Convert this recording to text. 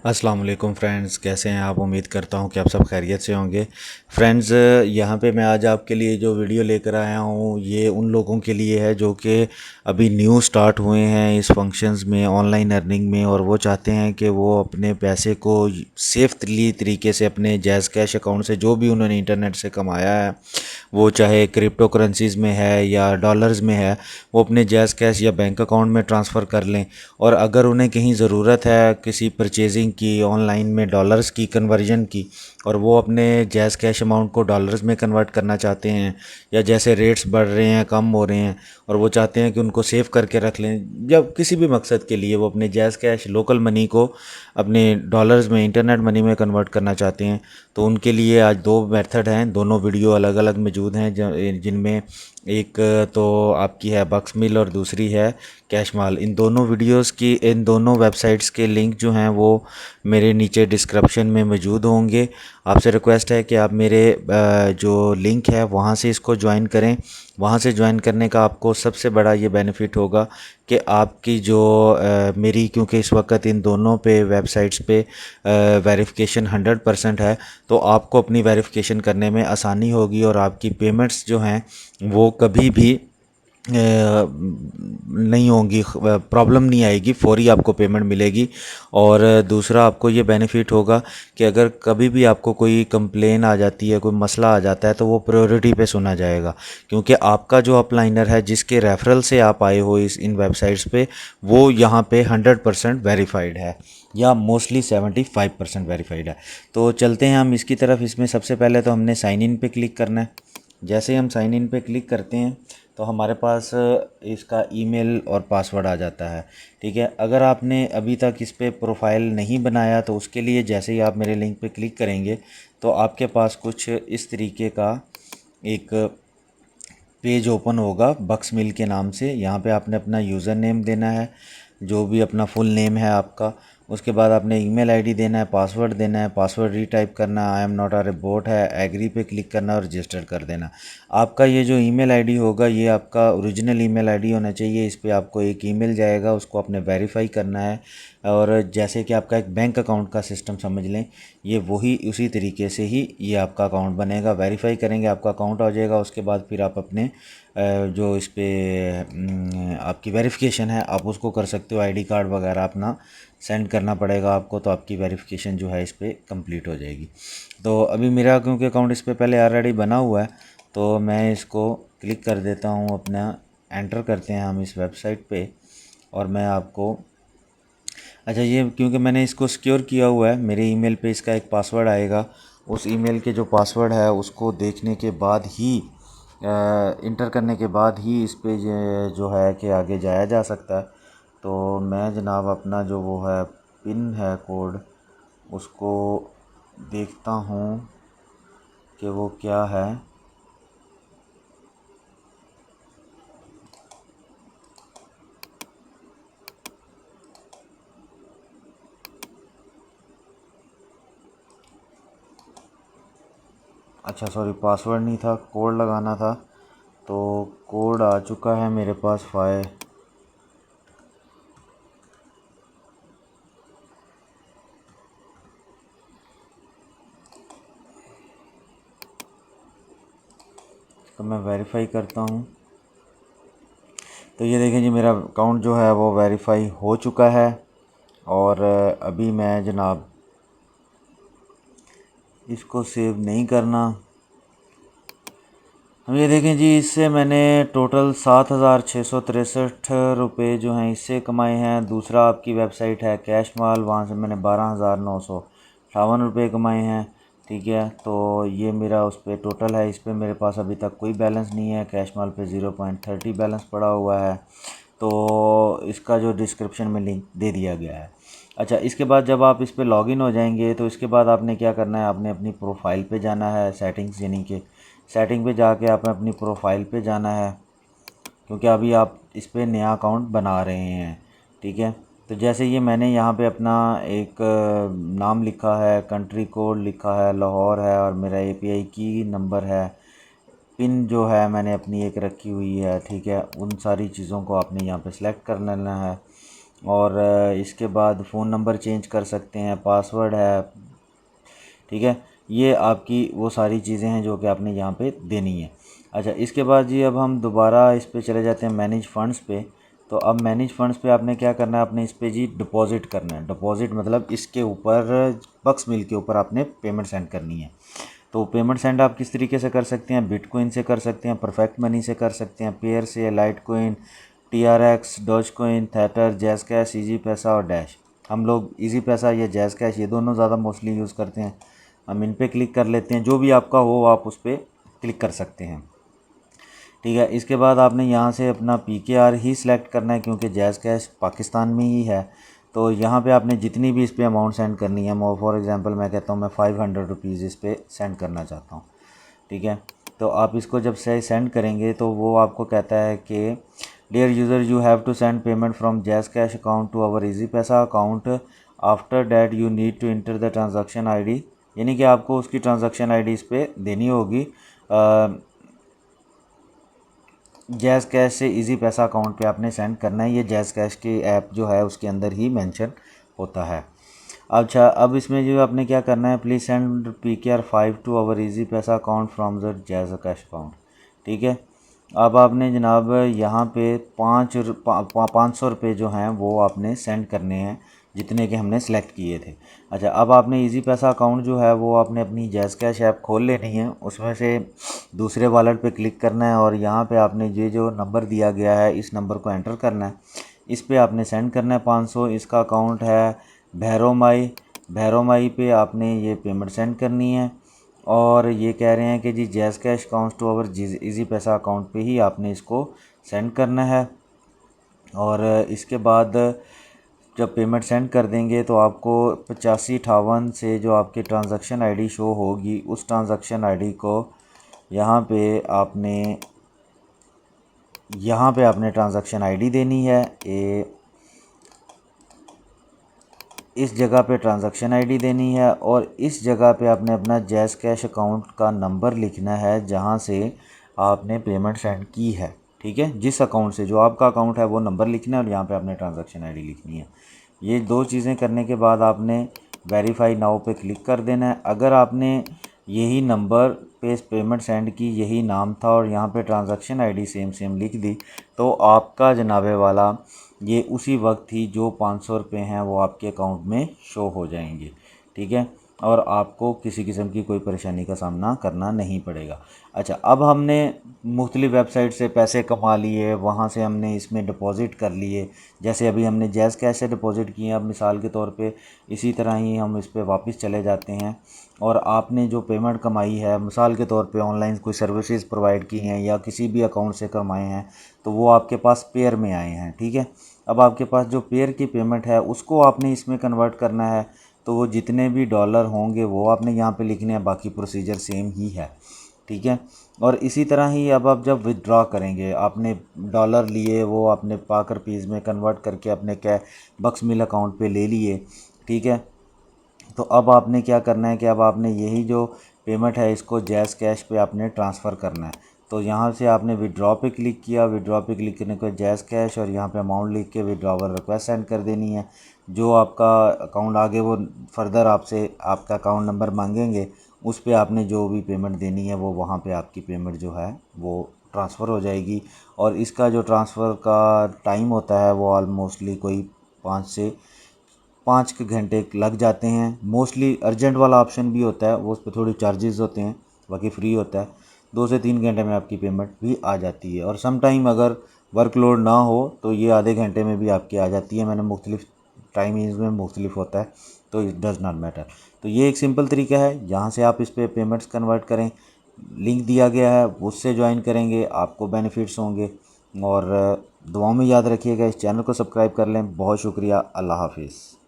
अस्सलाम वालेकुम फ्रेंड्स, कैसे हैं आप। उम्मीद करता हूं कि आप सब खैरियत से होंगे। फ्रेंड्स, यहां पे मैं आज आपके लिए जो वीडियो लेकर आया हूं ये उन लोगों के लिए है जो कि अभी न्यू स्टार्ट हुए हैं इस फंक्शंस में, ऑनलाइन अर्निंग में, और वो चाहते हैं कि वो अपने पैसे को सेफली तरीके से अपने जैज़ कैश अकाउंट से जो भी उन्होंने इंटरनेट से कमाया है, वो चाहे क्रिप्टो करेंसीज़ में है या डॉलर्स में है, वो अपने जैज़ कैश या बैंक अकाउंट में ट्रांसफ़र कर लें। और अगर उन्हें कहीं ज़रूरत है किसी परचेजिंग की ऑनलाइन में डॉलर्स की कन्वर्जन की, और वो अपने जैज़ कैश अमाउंट को डॉलर्स में कन्वर्ट करना चाहते हैं, या जैसे रेट्स बढ़ रहे हैं, कम हो रहे हैं, और वो चाहते हैं कि उनको सेव करके रख लें, जब किसी भी मकसद के लिए वो अपने जैज़ कैश लोकल मनी को अपने डॉलर्स में, इंटरनेट मनी में कन्वर्ट करना चाहते हैं, तो उनके लिए आज दो मेथड हैं। दोनों वीडियो अलग अलग मौजूद हैं जिनमें एक तो आपकी है बक्स मिल और दूसरी है कैश माल। इन दोनों वेबसाइट्स के लिंक जो हैं वो मेरे नीचे डिस्क्रिप्शन में मौजूद होंगे। आपसे रिक्वेस्ट है कि आप मेरे जो लिंक है वहाँ से इसको ज्वाइन करें। वहाँ से ज्वाइन करने का आपको सबसे बड़ा ये बेनिफिट होगा कि आपकी जो मेरी, क्योंकि इस वक्त इन दोनों पे वेबसाइट्स पे वेरिफिकेशन 100% है, तो आपको अपनी वेरिफिकेशन करने में आसानी होगी और आपकी पेमेंट्स जो हैं वो कभी भी नहीं होंगी, प्रॉब्लम नहीं आएगी, फौरी आपको पेमेंट मिलेगी। और दूसरा आपको ये बेनिफिट होगा कि अगर कभी भी आपको कोई कंप्लेन आ जाती है, कोई मसला आ जाता है, तो वो प्रायोरिटी पे सुना जाएगा, क्योंकि आपका जो अपलाइनर है जिसके रेफरल से आप आए हो इन वेबसाइट्स पे, वो यहाँ पे 100% वेरीफाइड है, या मोस्टली 75% वेरीफाइड है। तो चलते हैं हम इसकी तरफ। इसमें सबसे पहले तो हमने साइन इन पे क्लिक करना है। जैसे ही हम साइन इन पे क्लिक करते हैं तो हमारे पास इसका ईमेल और पासवर्ड आ जाता है। ठीक है, अगर आपने अभी तक इस पे प्रोफाइल नहीं बनाया तो उसके लिए जैसे ही आप मेरे लिंक पे क्लिक करेंगे तो आपके पास कुछ इस तरीके का एक पेज ओपन होगा बक्स मिल के नाम से। यहाँ पे आपने अपना यूज़र नेम देना है, जो भी अपना फुल नेम है आपका। उसके बाद आपने ईमेल आईडी देना है, पासवर्ड देना है, पासवर्ड रीटाइप करना, I am not a robot है, एग्री पे क्लिक करना और रजिस्टर कर देना। आपका ये जो ईमेल आईडी होगा ये आपका ओरिजिनल ईमेल आईडी होना चाहिए। इस पर आपको एक ईमेल जाएगा, उसको आपने वेरीफाई करना है। और जैसे कि आपका एक बैंक अकाउंट का सिस्टम समझ लें, ये वही उसी तरीके से ही ये आपका अकाउंट बनेगा। वेरीफाई करेंगे, आपका अकाउंट हो जाएगा। उसके बाद फिर आप अपने जो इस पर आपकी वेरिफिकेशन है आप उसको कर सकते हो। आईडी कार्ड वगैरह अपना सेंड करना पड़ेगा आपको, तो आपकी वेरिफिकेशन जो है इस पर कंप्लीट हो जाएगी। तो अभी मेरा क्योंकि अकाउंट इस पर पहले ऑलरेडी बना हुआ है, तो मैं इसको क्लिक कर देता हूँ। अपना एंटर करते हैं हम इस वेबसाइट पे, और मैं आपको, अच्छा, ये क्योंकि मैंने इसको सिक्योर किया हुआ है, मेरे ईमेल पे इसका एक पासवर्ड आएगा। उस ईमेल के जो पासवर्ड है उसको देखने के बाद ही, इंटर करने के बाद ही इस पे जो है कि आगे जाया जा सकता है। तो मैं जनाब अपना जो वो है पिन है कोड, उसको देखता हूँ कि वो क्या है। अच्छा सॉरी, पासवर्ड नहीं था, कोड लगाना था। तो कोड आ चुका है मेरे पास। फाइल, तो मैं वेरीफाई करता हूँ। तो ये देखें जी, मेरा अकाउंट जो है वो वेरीफाई हो चुका है। और अभी मैं जनाब इसको सेव नहीं करना। हम ये देखें जी, इससे मैंने टोटल 7,663 रुपये जो हैं इससे कमाए हैं। दूसरा आपकी वेबसाइट है कैश माल, वहाँ से मैंने 12,958 रुपये कमाए हैं। ठीक है, तो ये मेरा उस पर टोटल है। इस पर मेरे पास अभी तक कोई बैलेंस नहीं है। कैश माल पे 0.30 बैलेंस पड़ा हुआ है। तो इसका जो डिस्क्रिप्शन में लिंक दे दिया गया है। अच्छा, इसके बाद जब आप इस पर लॉगिन हो जाएंगे तो इसके बाद आपने क्या करना है, आपने अपनी प्रोफाइल पे जाना है, सेटिंग्स, यानी कि सेटिंग पे जाके आपने अपनी प्रोफाइल पे जाना है, क्योंकि अभी आप इस पर नया अकाउंट बना रहे हैं। ठीक है, तो जैसे ये मैंने यहाँ पे अपना एक नाम लिखा है, कंट्री कोड लिखा है लाहौर है, और मेरा एपीआई की नंबर है, पिन जो है मैंने अपनी एक रखी हुई है। ठीक है, उन सारी चीज़ों को आपने यहाँ पे सिलेक्ट कर लेना है। और इसके बाद फ़ोन नंबर चेंज कर सकते हैं, पासवर्ड है, ठीक है। ये आपकी वो सारी चीज़ें हैं जो कि आपने यहाँ पे देनी है। अच्छा, इसके बाद जी अब हम दोबारा इस पे चले जाते हैं मैनेज फ़ंड्स पे। तो अब मैनेज फ़ंड्स पे आपने क्या करना है, आपने इस पे जी डिपॉज़िट करना है। डिपॉज़िट मतलब इसके ऊपर बक्स मिल के ऊपर आपने पेमेंट सेंड करनी है। तो पेमेंट सेंड आप किस तरीके से कर सकते हैं, बिटकॉइन से कर सकते हैं, परफेक्ट मनी से कर सकते हैं, पेयर से, Litecoin, TRX, Dogecoin, theatre, jazz cash, easy पैसा और डैश। हम लोग इजी पैसा या जैज़ कैश ये दोनों ज़्यादा मोस्टली यूज़ करते हैं। हम इन पे क्लिक कर लेते हैं, जो भी आपका हो आप उस पर क्लिक कर सकते हैं, ठीक है। इसके बाद आपने यहाँ से अपना PKR ही सिलेक्ट करना है क्योंकि जैज़ कैश पाकिस्तान में ही है। तो यहाँ पे आपने जितनी भी इस पे अमाउंट सेंड करनी है, फॉर एग्जांपल मैं कहता हूँ मैं 500 रुपीज़ इस पे सेंड करना चाहता हूँ, ठीक है। तो आप इसको जब से सेंड करेंगे तो वो आपको कहता है कि dear user you have to send payment from JazzCash account to our Easypaisa account, after that you need to enter the transaction ID. यानी कि आपको उसकी ट्रांजैक्शन आईडी इस पर देनी होगी। जैज़ कैश से इजी पैसा अकाउंट पे आपने सेंड करना है। ये जैज़ कैश की ऐप जो है उसके अंदर ही मेंशन होता है। अच्छा, अब इसमें जो आपने क्या करना है, please send PKR 5 to our Easypaisa account from the JazzCash account, ठीक है। अब आपने जनाब यहाँ पे 500 रुपये जो हैं वो आपने सेंड करने हैं, जितने के हमने सेलेक्ट किए थे। अच्छा, अब आपने इजी पैसा अकाउंट जो है वो आपने अपनी जैज़ कैश ऐप खोल लेनी है, उसमें से दूसरे वॉलेट पे क्लिक करना है और यहाँ पे आपने ये जो नंबर दिया गया है इस नंबर को एंटर करना है। इस पे आपने सेंड करना है 500। इसका अकाउंट है भैरोमाई पे आपने ये पेमेंट सेंड करनी है। और ये कह रहे हैं कि जी JazzCash account to our Easypaisa account पे ही आपने इसको सेंड करना है। और इसके बाद जब पेमेंट सेंड कर देंगे तो आपको 8558 से जो आपकी ट्रांजैक्शन आईडी शो होगी उस ट्रांजैक्शन आईडी को यहाँ पे आपने ट्रांजैक्शन आईडी देनी है। इस जगह पे ट्रांजैक्शन आईडी देनी है और इस जगह पे आपने अपना जैज़ कैश अकाउंट का नंबर लिखना है जहाँ से आपने पेमेंट सेंड की है, ठीक है। जिस अकाउंट से जो आपका अकाउंट है वो नंबर लिखना है और यहाँ पे आपने ट्रांजैक्शन आईडी लिखनी है। ये दो चीज़ें करने के बाद आपने वेरीफाई नाउ पे क्लिक कर देना है। अगर आपने यही नंबर पे पेमेंट सेंड की, यही नाम था और यहाँ पे ट्रांजैक्शन आईडी सेम लिख दी तो आपका जनाबे वाला ये उसी वक्त ही जो 500 रुपये हैं वो आपके अकाउंट में शो हो जाएंगे, ठीक है। और आपको किसी किस्म की कोई परेशानी का सामना करना नहीं पड़ेगा। अच्छा, अब हमने मुख्तलिफ़ वेबसाइट से पैसे कमा लिए, वहाँ से हमने इसमें डिपॉज़िट कर लिए। जैसे अभी हमने जैज़ कैश से डिपॉज़िट किए, अब मिसाल के तौर पे इसी तरह ही हम इस पर वापस चले जाते हैं और आपने जो पेमेंट कमाई है, मिसाल के तौर पे ऑनलाइन कोई सर्विसेज प्रोवाइड की हैं या किसी भी अकाउंट से कमाए हैं तो वो आपके पास पेयर में आए हैं, ठीक है। अब आपके पास जो पेयर की पेमेंट है उसको आपने इसमें कन्वर्ट करना है। तो वो जितने भी डॉलर होंगे वो आपने यहाँ पे लिखने हैं, बाकी प्रोसीजर सेम ही है, ठीक है। और इसी तरह ही अब आप जब विदड्रॉ करेंगे, आपने डॉलर लिए वो आपने पाक रुपीज़ में कन्वर्ट करके अपने बक्स मिल अकाउंट पे ले लिए, ठीक है। तो अब आपने क्या करना है कि अब आपने यही जो पेमेंट है इसको जैज़ कैश पे आपने ट्रांसफ़र करना है। तो यहाँ से आपने विड्रॉ पे क्लिक किया, विड्रॉ पे क्लिक करने के बाद जैज़ कैश और यहाँ पे अमाउंट लिख के विड्रॉवल रिक्वेस्ट सेंड कर देनी है। जो आपका अकाउंट आगे वो फर्दर आपसे आपका अकाउंट नंबर मांगेंगे, उस पे आपने जो भी पेमेंट देनी है वो वहाँ पे आपकी पेमेंट जो है वो ट्रांसफ़र हो जाएगी। और इसका जो ट्रांसफ़र का टाइम होता है वो ऑलमोस्टली कोई 5 के घंटे लग जाते हैं। मोस्टली अर्जेंट वाला ऑप्शन भी होता है, वो उस पे थोड़ी चार्जेस होते हैं, बाकी फ्री होता है। 2 से 3 घंटे में आपकी पेमेंट भी आ जाती है। और सम टाइम अगर वर्कलोड ना हो तो ये आधे घंटे में भी आपकी आ जाती है। मैंने मुख्तलिफ टाइमिंग्स में मुख्तलिफ होता है, तो इट डज़ नॉट मैटर। तो ये एक सिंपल तरीका है, यहाँ से आप इस पर पेमेंट्स कन्वर्ट करें। लिंक दिया गया है, उससे ज्वाइन करेंगे, आपको बेनिफिट्स होंगे। और दुआओं में याद रखिएगा, इस चैनल को सब्सक्राइब कर लें। बहुत शुक्रिया। अल्लाह हाफिज़।